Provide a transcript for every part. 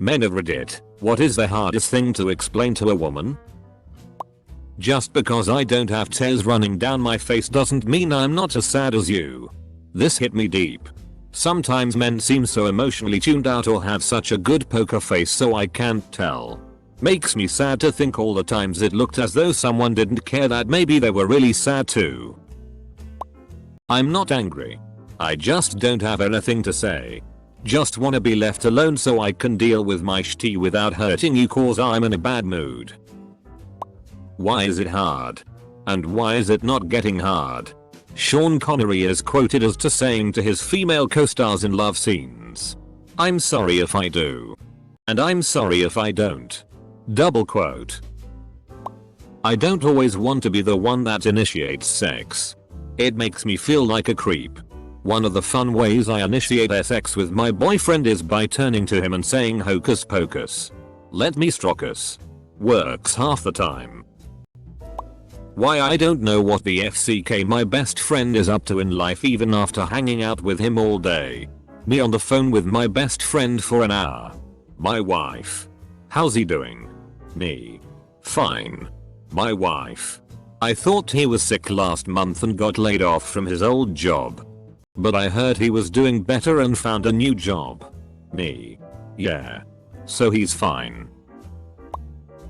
Men of Reddit, what is the hardest thing to explain to a woman? Just because I don't have tears running down my face doesn't mean I'm not as sad as you. This hit me deep. Sometimes men seem so emotionally tuned out or have such a good poker face so I can't tell. Makes me sad to think all the times it looked as though someone didn't care that maybe they were really sad too. I'm not angry. I just don't have anything to say. Just wanna be left alone so I can deal with my shitty without hurting you cause I'm in a bad mood. Why is it hard? And why is it not getting hard? Sean Connery is quoted as to saying to his female co-stars in love scenes, "I'm sorry if I do. And I'm sorry if I don't." Double quote. I don't always want to be the one that initiates sex. It makes me feel like a creep. One of the fun ways I initiate sex with my boyfriend is by turning to him and saying hocus pocus. Let me strocus. Works half the time. Why I don't know what the FCK my best friend is up to in life even after hanging out with him all day. Me on the phone with my best friend for an hour. My wife. How's he doing? Me. Fine. My wife. I thought he was sick last month and got laid off from his old job. But I heard he was doing better and found a new job. Me. Yeah. So he's fine.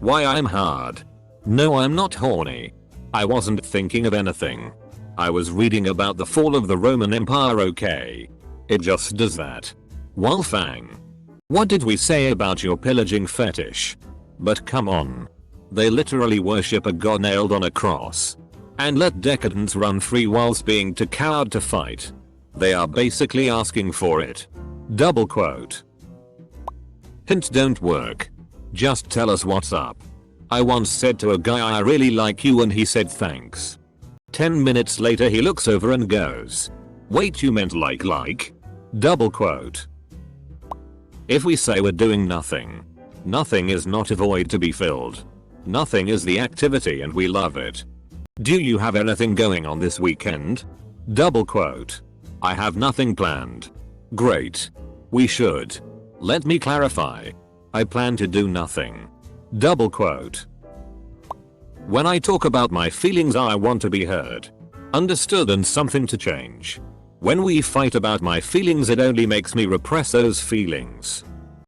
Why I'm hard? No, I'm not horny. I wasn't thinking of anything. I was reading about the fall of the Roman Empire. Okay. It just does that. Wolfgang. What did we say about your pillaging fetish? But come on. They literally worship a god nailed on a cross. And let decadents run free whilst being too coward to fight. They are basically asking for it. Double quote. Hints don't work. Just tell us what's up. I once said to a guy I really like you and he said thanks. 10 minutes later he looks over and goes, wait, you meant like? Double quote. If we say we're doing nothing, nothing is not a void to be filled. Nothing is the activity and we love it. Do you have anything going on this weekend? Double quote. I have nothing planned. Great. We should. Let me clarify. I plan to do nothing. Double quote. When I talk about my feelings I want to be heard, understood and something to change. When we fight about my feelings it only makes me repress those feelings.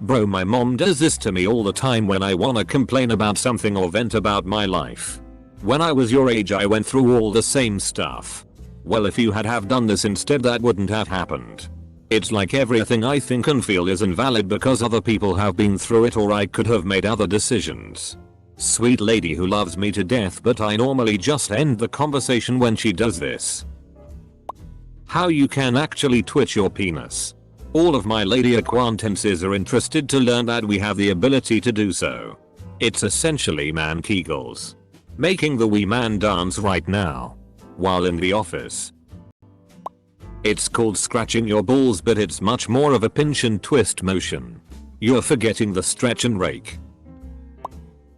Bro, my mom does this to me all the time when I wanna complain about something or vent about my life. When I was your age I went through all the same stuff. Well, if you had have done this instead that wouldn't have happened. It's like everything I think and feel is invalid because other people have been through it or I could have made other decisions. Sweet lady who loves me to death, but I normally just end the conversation when she does this. How you can actually twitch your penis. All of my lady acquaintances are interested to learn that we have the ability to do so. It's essentially man kegels. Making the wee man dance right now. While in the office. It's called scratching your balls but it's much more of a pinch and twist motion. You're forgetting the stretch and rake.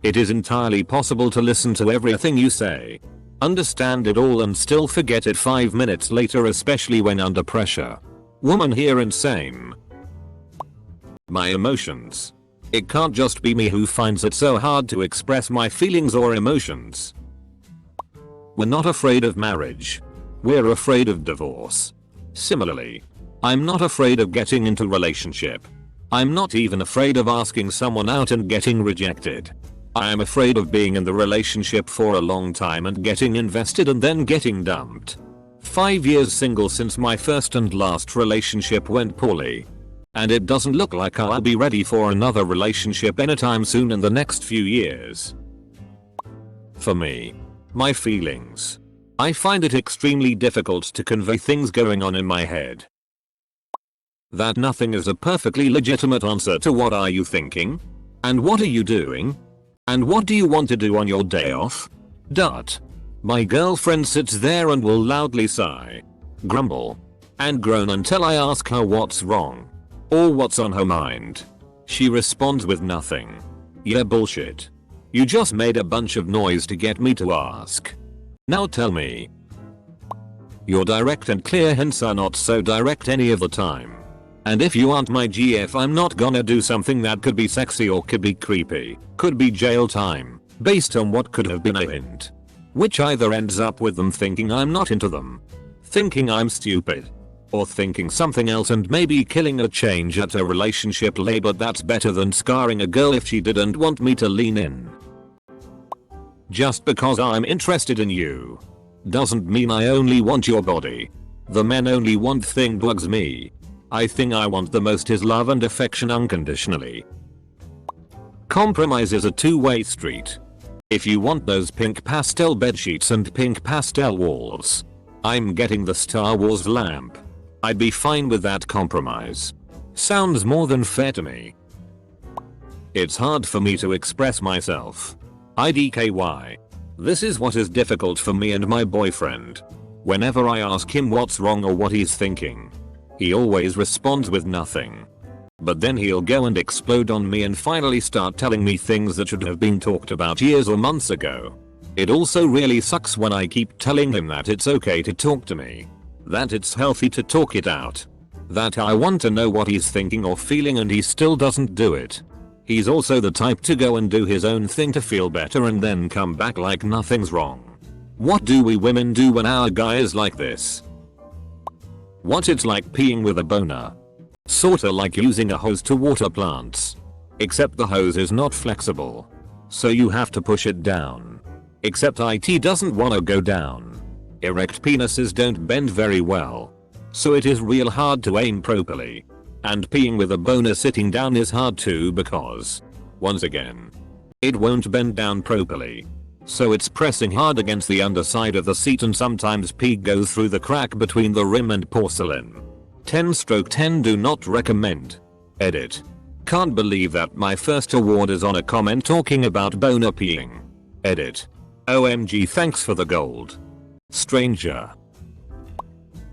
It is entirely possible to listen to everything you say, understand it all and still forget it 5 minutes later, especially when under pressure. Woman here and same. My emotions. It can't just be me who finds it so hard to express my feelings or emotions. We're not afraid of marriage. We're afraid of divorce. Similarly, I'm not afraid of getting into a relationship. I'm not even afraid of asking someone out and getting rejected. I am afraid of being in the relationship for a long time and getting invested and then getting dumped. 5 years single since my first and last relationship went poorly. And it doesn't look like I'll be ready for another relationship anytime soon in the next few years. For me, my feelings. I find it extremely difficult to convey things going on in my head. That nothing is a perfectly legitimate answer to what are you thinking? And what are you doing? And what do you want to do on your day off? My girlfriend sits there and will loudly sigh, grumble, and groan until I ask her what's wrong. Or what's on her mind. She responds with nothing. Yeah, bullshit. You just made a bunch of noise to get me to ask. Now tell me. Your direct and clear hints are not so direct any of the time. And if you aren't my GF, I'm not gonna do something that could be sexy or could be creepy, could be jail time, based on what could have been a hint. Which either ends up with them thinking I'm not into them, thinking I'm stupid, or thinking something else and maybe killing a change at a relationship lay, but that's better than scarring a girl if she didn't want me to lean in. Just because I'm interested in you doesn't mean I only want your body. The men only want thing bugs me. I think I want the most is love and affection unconditionally. Compromise is a two-way street. If you want those pink pastel bedsheets and pink pastel walls, I'm getting the Star Wars lamp. I'd be fine with that compromise. Sounds more than fair to me. It's hard for me to express myself. IDKY. This is what is difficult for me and my boyfriend. Whenever I ask him what's wrong or what he's thinking, he always responds with nothing. But then he'll go and explode on me and finally start telling me things that should have been talked about years or months ago. It also really sucks when I keep telling him that it's okay to talk to me, that it's healthy to talk it out, that I want to know what he's thinking or feeling, and he still doesn't do it. He's also the type to go and do his own thing to feel better and then come back like nothing's wrong. What do we women do when our guy is like this? What it's like peeing with a boner. Sorta like using a hose to water plants. Except the hose is not flexible, so you have to push it down. Except IT doesn't wanna go down. Erect penises don't bend very well, so it is real hard to aim properly. And peeing with a boner sitting down is hard too because, once again, it won't bend down properly. So it's pressing hard against the underside of the seat and sometimes pee goes through the crack between the rim and porcelain. 10/10 do not recommend. Edit. Can't believe that my first award is on a comment talking about boner peeing. Edit. OMG, thanks for the gold. Stranger.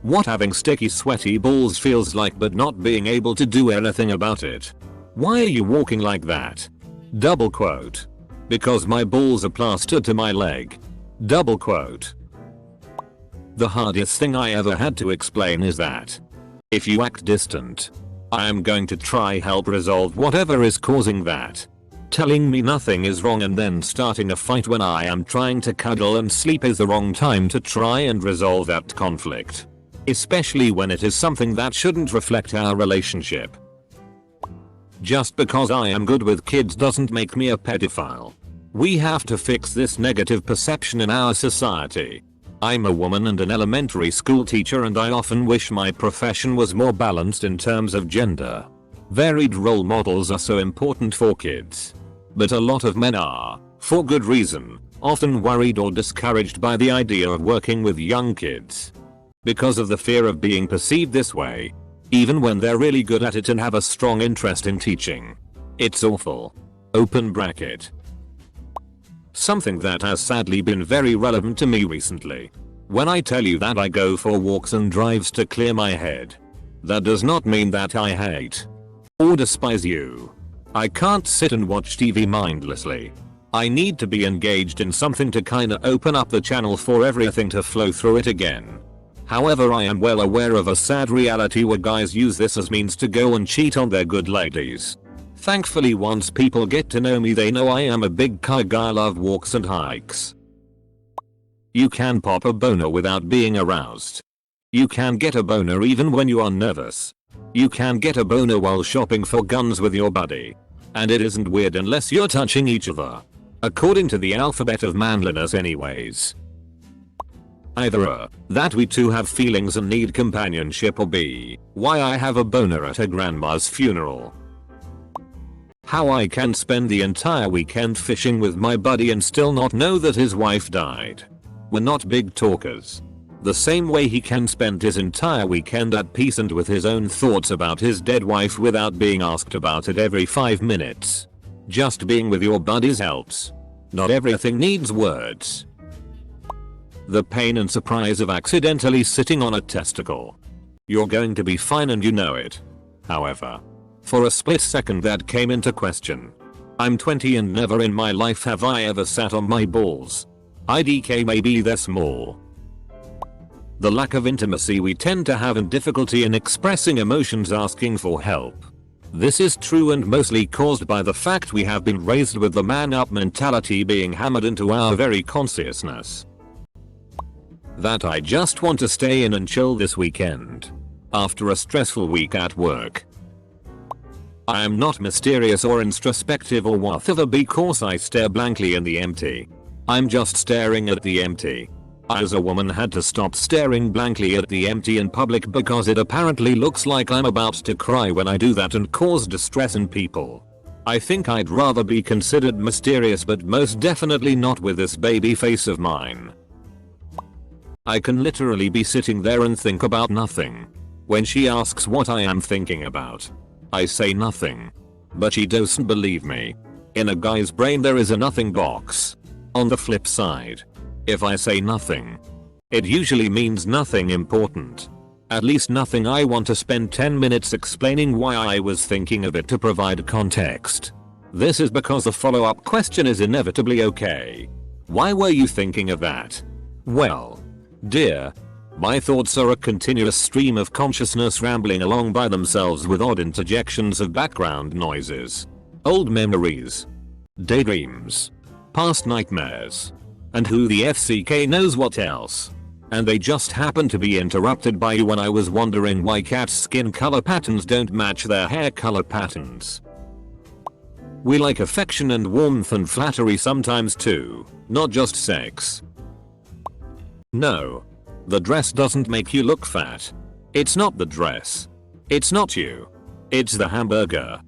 What having sticky sweaty balls feels like but not being able to do anything about it. Why are you walking like that? Double quote. Because my balls are plastered to my leg. Double quote. The hardest thing I ever had to explain is that if you act distant, I am going to try help resolve whatever is causing that. Telling me nothing is wrong and then starting a fight when I am trying to cuddle and sleep is the wrong time to try and resolve that conflict. Especially when it is something that shouldn't reflect our relationship. Just because I am good with kids doesn't make me a pedophile. We have to fix this negative perception in our society. I'm a woman and an elementary school teacher, and I often wish my profession was more balanced in terms of gender. Varied role models are so important for kids. But a lot of men are, for good reason, often worried or discouraged by the idea of working with young kids. Because of the fear of being perceived this way, even when they're really good at it and have a strong interest in teaching. It's awful. Open bracket. Something that has sadly been very relevant to me recently. When I tell you that I go for walks and drives to clear my head, that does not mean that I hate or despise you. I can't sit and watch TV mindlessly. I need to be engaged in something to kinda open up the channel for everything to flow through it again. However, I am well aware of a sad reality where guys use this as means to go and cheat on their good ladies. Thankfully, once people get to know me, they know I am a big guy. I love walks and hikes. You can pop a boner without being aroused. You can get a boner even when you are nervous. You can get a boner while shopping for guns with your buddy. And it isn't weird unless you're touching each other. According to the alphabet of manliness anyways. Either A, that we two have feelings and need companionship, or B, why I have a boner at her grandma's funeral. How I can spend the entire weekend fishing with my buddy and still not know that his wife died. We're not big talkers. The same way he can spend his entire weekend at peace and with his own thoughts about his dead wife without being asked about it every 5 minutes. Just being with your buddies helps. Not everything needs words. The pain and surprise of accidentally sitting on a testicle. You're going to be fine and you know it. However, for a split second that came into question. I'm 20 and never in my life have I ever sat on my balls. IDK, maybe they're small. the lack of intimacy we tend to have and difficulty in expressing emotions asking for help. This is true and mostly caused by the fact we have been raised with the man up mentality being hammered into our very consciousness. That I just want to stay in and chill this weekend. After a stressful week at work. I am not mysterious or introspective or whatever because I stare blankly in the empty. I'm just staring at the empty. I as a woman had to stop staring blankly at the empty in public because it apparently looks like I'm about to cry when I do that and cause distress in people. I think I'd rather be considered mysterious but most definitely not with this baby face of mine. I can literally be sitting there and think about nothing. When she asks what I am thinking about, I say nothing. But she doesn't believe me. In a guy's brain there is a nothing box. On the flip side, if I say nothing, it usually means nothing important. At least nothing I want to spend 10 minutes explaining why I was thinking of it to provide context. This is because the follow-up question is inevitably okay. Why were you thinking of that? Well, dear, my thoughts are a continuous stream of consciousness rambling along by themselves with odd interjections of background noises. Old memories. Daydreams. Past nightmares. And who the FCK knows what else. And they just happen to be interrupted by you when I was wondering why cats' skin color patterns don't match their hair color patterns. We like affection and warmth and flattery sometimes too, not just sex. No. The dress doesn't make you look fat. It's not the dress. It's not you. It's the hamburger.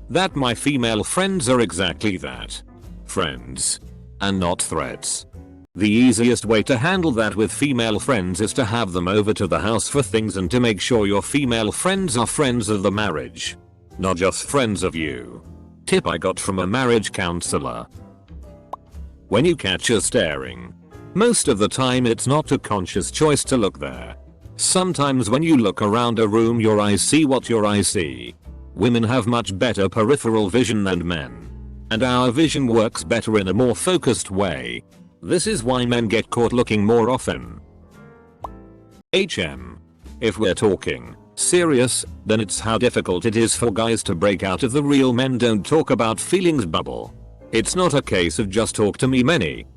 That my female friends are exactly that. Friends. And not threats. The easiest way to handle that with female friends is to have them over to the house for things and to make sure your female friends are friends of the marriage. Not just friends of you. Tip I got from a marriage counselor. When you catch her staring, most of the time it's not a conscious choice to look there. Sometimes when you look around a room your eyes see what your eyes see. Women have much better peripheral vision than men. And our vision works better in a more focused way. This is why men get caught looking more often. If we're talking serious, then it's how difficult it is for guys to break out of the real men don't talk about feelings bubble. It's not a case of just talk to me.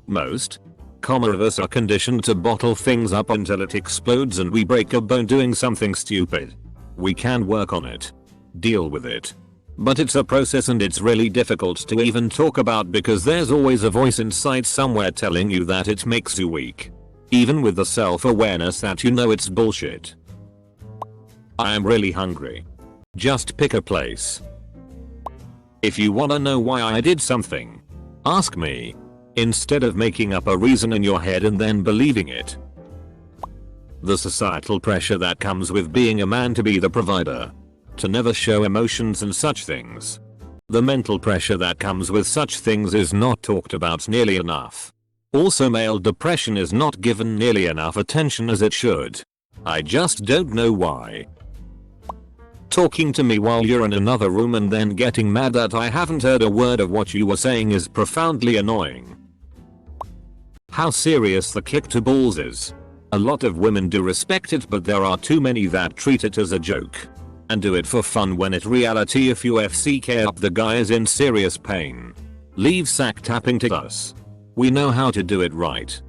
Most of us are conditioned to bottle things up until it explodes and we break a bone doing something stupid. We can work on it. Deal with it. But it's a process and it's really difficult to even talk about because there's always a voice inside somewhere telling you that it makes you weak. Even with the self-awareness that you know it's bullshit. I am really hungry. Just pick a place. If you wanna know why I did something, ask me. Instead of making up a reason in your head and then believing it. The societal pressure that comes with being a man to be the provider. To never show emotions and such things. The mental pressure that comes with such things is not talked about nearly enough. Also male depression is not given nearly enough attention as it should. I just don't know why. Talking to me while you're in another room and then getting mad that I haven't heard a word of what you were saying is profoundly annoying. How serious the kick to balls is. A lot of women do respect it but there are too many that treat it as a joke. And do it for fun when in reality if you FCK up the guy is in serious pain. Leave sack tapping to us. We know how to do it right.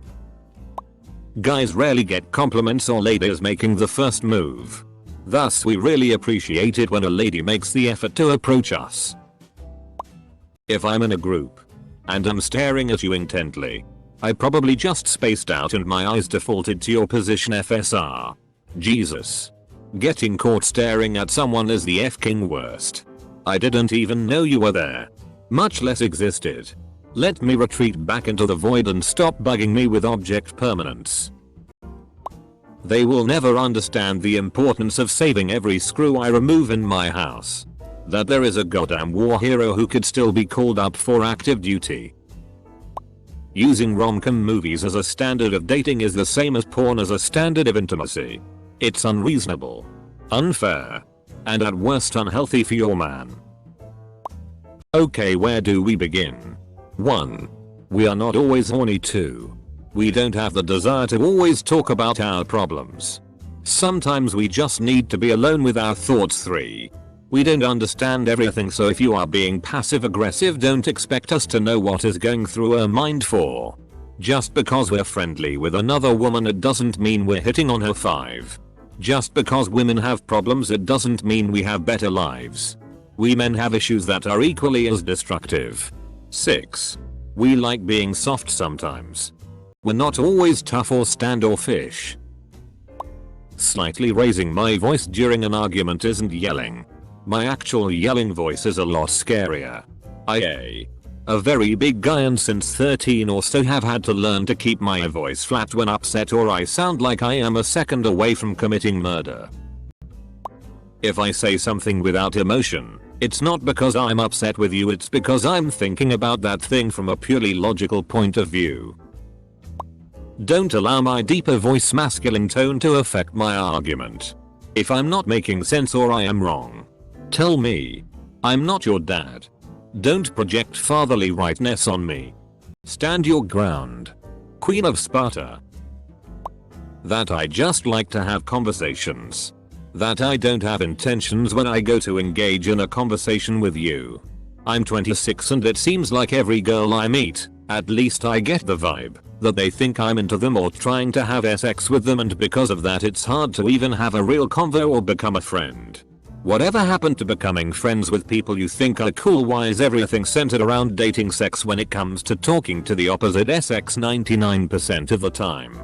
Guys rarely get compliments or ladies making the first move. Thus we really appreciate it when a lady makes the effort to approach us. If I'm in a group and I'm staring at you intently, I probably just spaced out and my eyes defaulted to your position FSR. Jesus. Getting caught staring at someone is the f-king worst. I didn't even know you were there. Much less existed. Let me retreat back into the void and stop bugging me with object permanence. They will never understand the importance of saving every screw I remove in my house. That there is a goddamn war hero who could still be called up for active duty. Using rom-com movies as a standard of dating is the same as porn as a standard of intimacy. It's unreasonable, unfair, and at worst unhealthy for your man. Okay, where do we begin? 1. We are not always horny. 2. We don't have the desire to always talk about our problems. Sometimes we just need to be alone with our thoughts. 3. We don't understand everything, so if you are being passive aggressive, don't expect us to know what is going through her mind. 4. Just because we're friendly with another woman, it doesn't mean we're hitting on her. 5. Just because women have problems, it doesn't mean we have better lives. We men have issues that are equally as destructive. 6. We like being soft sometimes. We're not always tough or standoffish. Slightly raising my voice during an argument isn't yelling. My actual yelling voice is a lot scarier. I a very big guy, and since 13 or so have had to learn to keep my voice flat when upset, or I sound like I am a second away from committing murder. If I say something without emotion, it's not because I'm upset with you, it's because I'm thinking about that thing from a purely logical point of view. Don't allow my deeper voice masculine tone to affect my argument. If I'm not making sense or I am wrong, tell me. I'm not your dad. Don't project fatherly rightness on me. Stand your ground. Queen of Sparta. That I just like to have conversations. That I don't have intentions when I go to engage in a conversation with you. I'm 26 and it seems like every girl I meet, at least I get the vibe, that they think I'm into them or trying to have sex with them, and because of that it's hard to even have a real convo or become a friend. Whatever happened to becoming friends with people you think are cool? Why is everything centered around dating sex when it comes to talking to the opposite sex 99% of the time?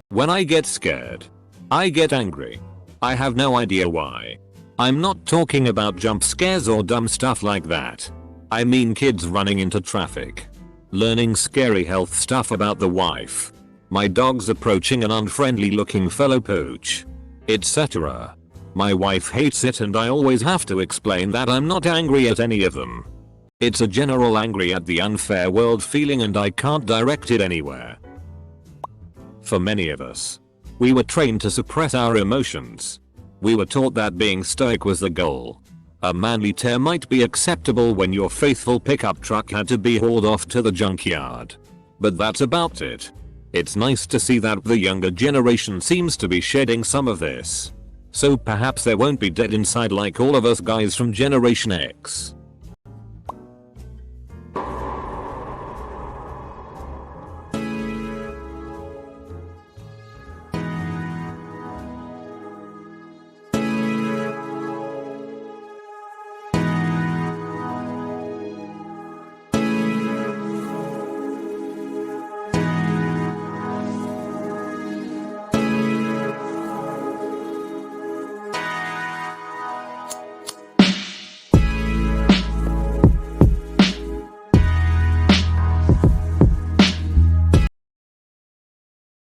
When I get scared, I get angry. I have no idea why. I'm not talking about jump scares or dumb stuff like that. I mean kids running into traffic, learning scary health stuff about the wife, my dogs approaching an unfriendly looking fellow pooch, etc. My wife hates it and I always have to explain that I'm not angry at any of them. It's a general angry at the unfair world feeling and I can't direct it anywhere. For many of us, we were trained to suppress our emotions. We were taught that being stoic was the goal. A manly tear might be acceptable when your faithful pickup truck had to be hauled off to the junkyard. But that's about it. It's nice to see that the younger generation seems to be shedding some of this. So perhaps they won't be dead inside like all of us guys from Generation X.